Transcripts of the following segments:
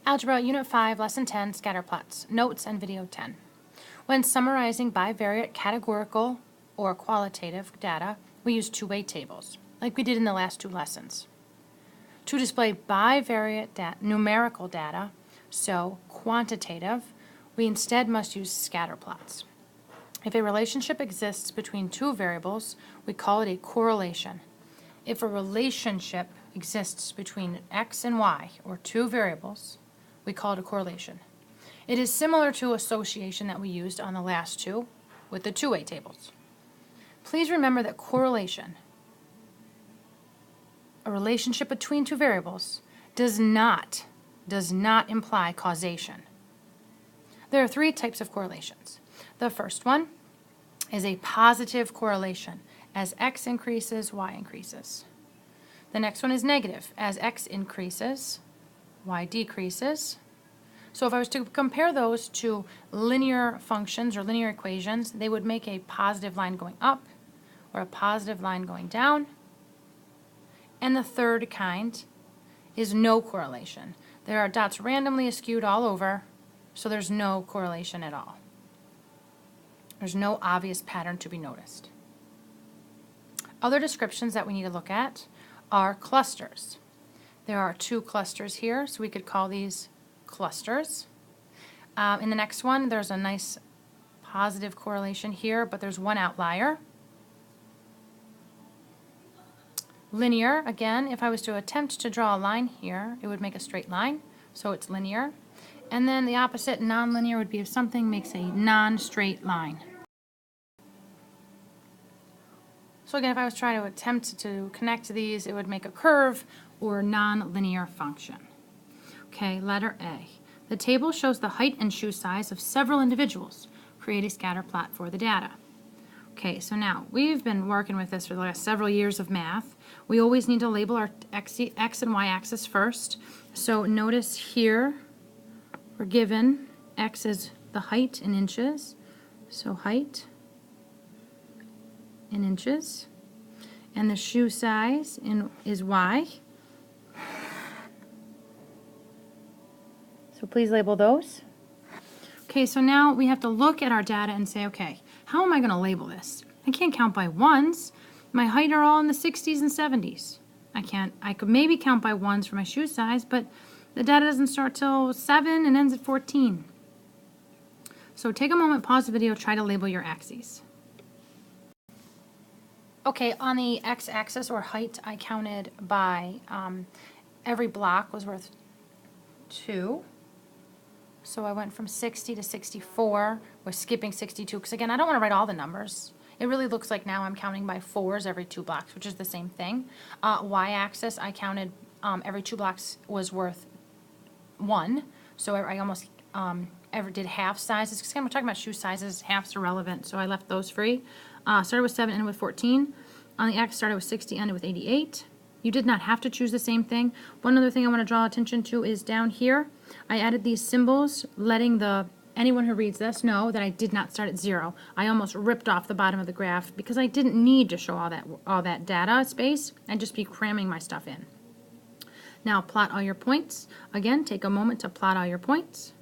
Algebra Unit 5, Lesson 10, Scatter Plots, Notes and Video 10. When summarizing bivariate categorical or qualitative data, we use two-way tables, like we did in the last two lessons. To display bivariate numerical data, so quantitative, we instead must use scatter plots. If a relationship exists between two variables, we call it a correlation. If a relationship exists between x and y, or two variables, we call it a correlation. It is similar to association that we used on the last two with the two-way tables. Please remember that correlation, a relationship between two variables, does not imply causation. There are three types of correlations. The first one is a positive correlation. As x increases, y increases. The next one is negative. As x increases, y decreases. So if I was to compare those to linear functions or linear equations, they would make a positive line going up or a positive line going down. And the third kind is no correlation. There are dots randomly askewed all over, so there's no correlation at all. There's no obvious pattern to be noticed. Other descriptions that we need to look at are clusters. There are two clusters here, so we could call these clusters. In the next one, there's a nice positive correlation here, but there's one outlier. Linear, again, if I was to attempt to draw a line here, it would make a straight line, so it's linear. And then the opposite, nonlinear, would be if something makes a non-straight line. So again, if I was trying to attempt to connect these, it would make a curve or non-linear function. Okay, letter A. The table shows the height and shoe size of several individuals. Create a scatter plot for the data. Okay, so now we've been working with this for the last several years of math. We always need to label our x and y axis first. So notice here we're given x is the height in inches. So height in inches, and the shoe size is y. So please label those. Okay, so now we have to look at our data and say, okay, how am I going to label this? I can't count by ones. My height are all in the 60s and 70s. I could maybe count by ones for my shoe size, but the data doesn't start till 7 and ends at 14. So take a moment, pause the video, try to label your axes. Okay, on the x-axis or height, I counted by every block was worth 2. So I went from 60 to 64. We're skipping 62 because, again, I don't want to write all the numbers. It really looks like now I'm counting by 4s every 2 blocks, which is the same thing. Y-axis, I counted every 2 blocks was worth 1. So I almost ever did half sizes. Because again, we're talking about shoe sizes. Halves are relevant, so I left those free. Started with 7, ended with 14. On the X, started with 60, ended with 88. You did not have to choose the same thing. One other thing I want to draw attention to is down here. I added these symbols, letting anyone who reads this know that I did not start at 0. I almost ripped off the bottom of the graph because I didn't need to show all that data space. I'd just be cramming my stuff in. Now plot all your points. Again, take a moment to plot all your points.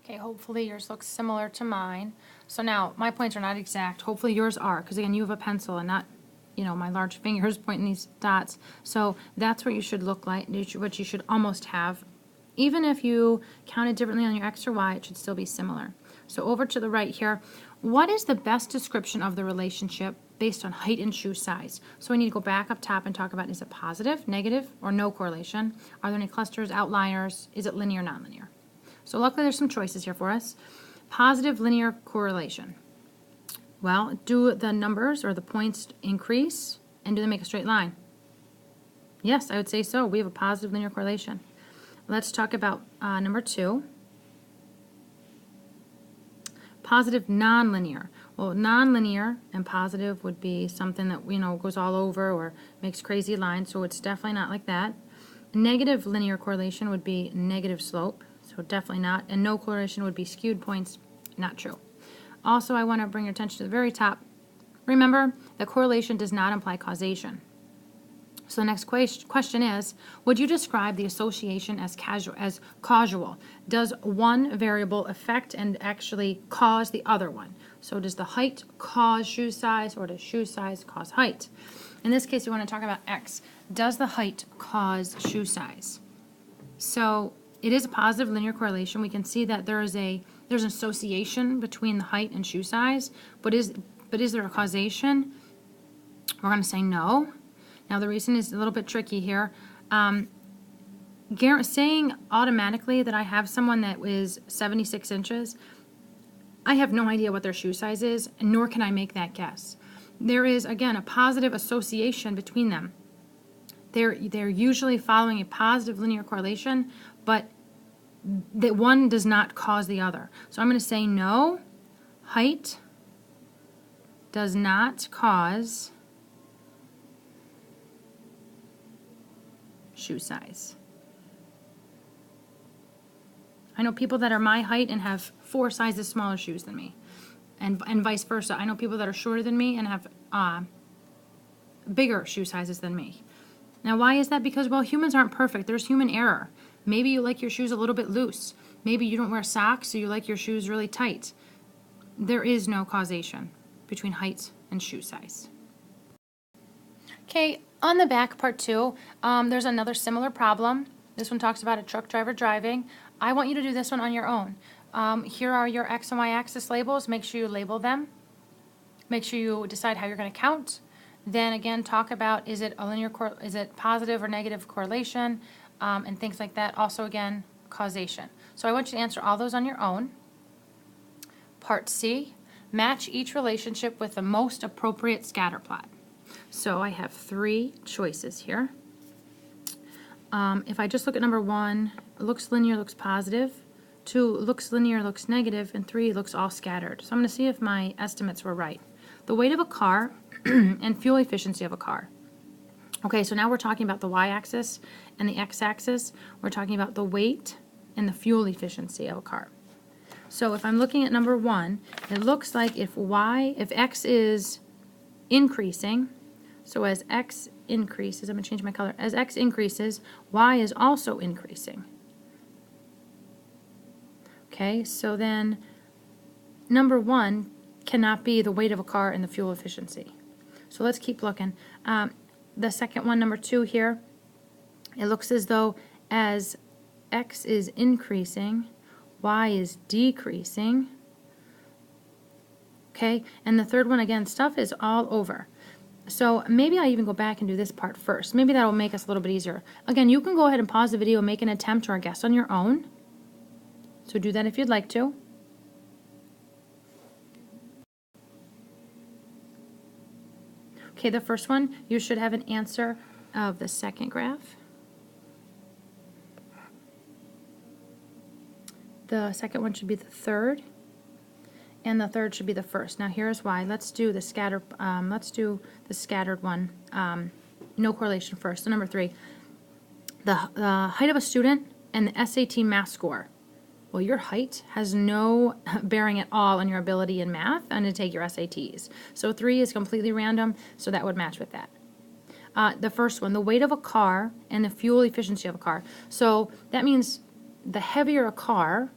Okay, hopefully yours looks similar to mine. So now, my points are not exact. Hopefully yours are, because again, you have a pencil and not, my large fingers pointing these dots. So that's what you should look like, what you should almost have. Even if you counted differently on your x or y, it should still be similar. So over to the right here, what is the best description of the relationship based on height and shoe size? So I need to go back up top and talk about, is it positive, negative, or no correlation? Are there any clusters, outliers? Is it linear, nonlinear? So luckily there's some choices here for us. Positive linear correlation. Well, do the numbers or the points increase and do they make a straight line? Yes, I would say so. We have a positive linear correlation. Let's talk about number 2. Positive nonlinear. Well, nonlinear and positive would be something that, goes all over or makes crazy lines, so it's definitely not like that. Negative linear correlation would be negative slope. So definitely not. And no correlation would be skewed points. Not true. Also, I want to bring your attention to the very top. Remember, the correlation does not imply causation. So the next question is, would you describe the association as causal? Does one variable affect and actually cause the other one? So does the height cause shoe size, or does shoe size cause height? In this case, we want to talk about X. Does the height cause shoe size? So it is a positive linear correlation. We can see that there's an association between the height and shoe size, but is there a causation? We're going to say no. Now the reason is a little bit tricky here. Saying automatically that I have someone that is 76 inches, I have no idea what their shoe size is, nor can I make that guess. There is, again, a positive association between them. They're usually following a positive linear correlation, but that one does not cause the other. So I'm going to say no, height does not cause shoe size. I know people that are my height and have 4 sizes smaller shoes than me, and vice versa. I know people that are shorter than me and have bigger shoe sizes than me. Now, why is that? Because, well, humans aren't perfect. There's human error. Maybe you like your shoes a little bit loose. Maybe you don't wear socks, so you like your shoes really tight. There is no causation between height and shoe size. Okay, on the back, part 2, there's another similar problem. This one talks about a truck driver driving. I want you to do this one on your own. Here are your X and Y axis labels. Make sure you label them. Make sure you decide how you're going to count. Then again, talk about, is it positive or negative correlation, and things like that. Also, again, causation. So I want you to answer all those on your own. Part C, match each relationship with the most appropriate scatter plot. So I have 3 choices here. If I just look at number 1, it looks linear, looks positive. 2 looks linear, looks negative, and 3 looks all scattered. So I'm going to see if my estimates were right. The weight of a car and fuel efficiency of a car. Okay, so now we're talking about the y-axis and the x-axis. We're talking about the weight and the fuel efficiency of a car. So if I'm looking at number 1, it looks like if x is increasing, so as x increases, I'm going to change my color, as x increases, y is also increasing. Okay, so then number 1 cannot be the weight of a car and the fuel efficiency. So let's keep looking. The second one, number 2 here, it looks as though as x is increasing, y is decreasing. Okay, and the third one, again, stuff is all over. So maybe I even go back and do this part first. Maybe that will make us a little bit easier. Again, you can go ahead and pause the video and make an attempt or a guess on your own. So do that if you'd like to. Okay, the first one, you should have an answer of the second graph. The second one should be the third, and the third should be the first. Now here's why. Let's do the scattered one. No correlation first. So number 3, the height of a student and the SAT math score. Well, your height has no bearing at all on your ability in math and to take your SATs. So 3 is completely random, so that would match with that. The first one, the weight of a car and the fuel efficiency of a car. So that means the heavier a car,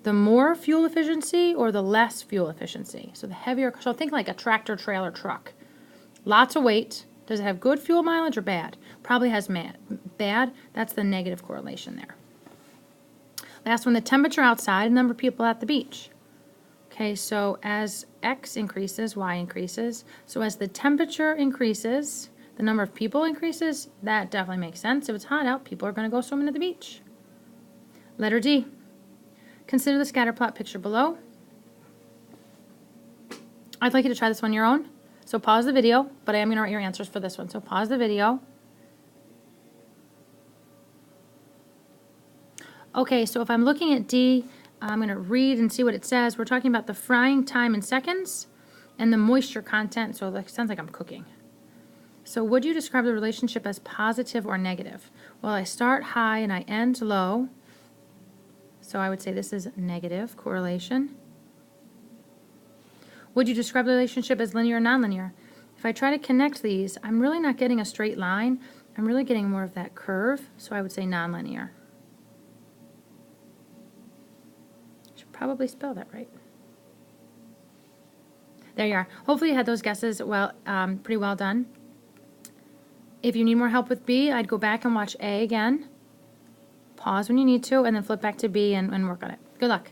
the more fuel efficiency or the less fuel efficiency. So the heavier, so think like a tractor, trailer, truck. Lots of weight. Does it have good fuel mileage or bad? Probably has bad. That's the negative correlation there. Last one, the temperature outside and number of people at the beach. Okay, so as x increases, y increases. So as the temperature increases, the number of people increases. That definitely makes sense. If it's hot out, people are going to go swimming at the beach. Letter D. Consider the scatter plot picture below. I'd like you to try this one on your own. So pause the video, but I am going to write your answers for this one. So pause the video. Okay, so if I'm looking at D, I'm going to read and see what it says. We're talking about the frying time in seconds and the moisture content. So it sounds like I'm cooking. So would you describe the relationship as positive or negative? Well, I start high and I end low. So I would say this is negative correlation. Would you describe the relationship as linear or nonlinear? If I try to connect these, I'm really not getting a straight line. I'm really getting more of that curve, so I would say nonlinear. Should probably spell that right. There you are. Hopefully you had those guesses pretty well done. If you need more help with B, I'd go back and watch A again. Pause when you need to, and then flip back to B and work on it. Good luck.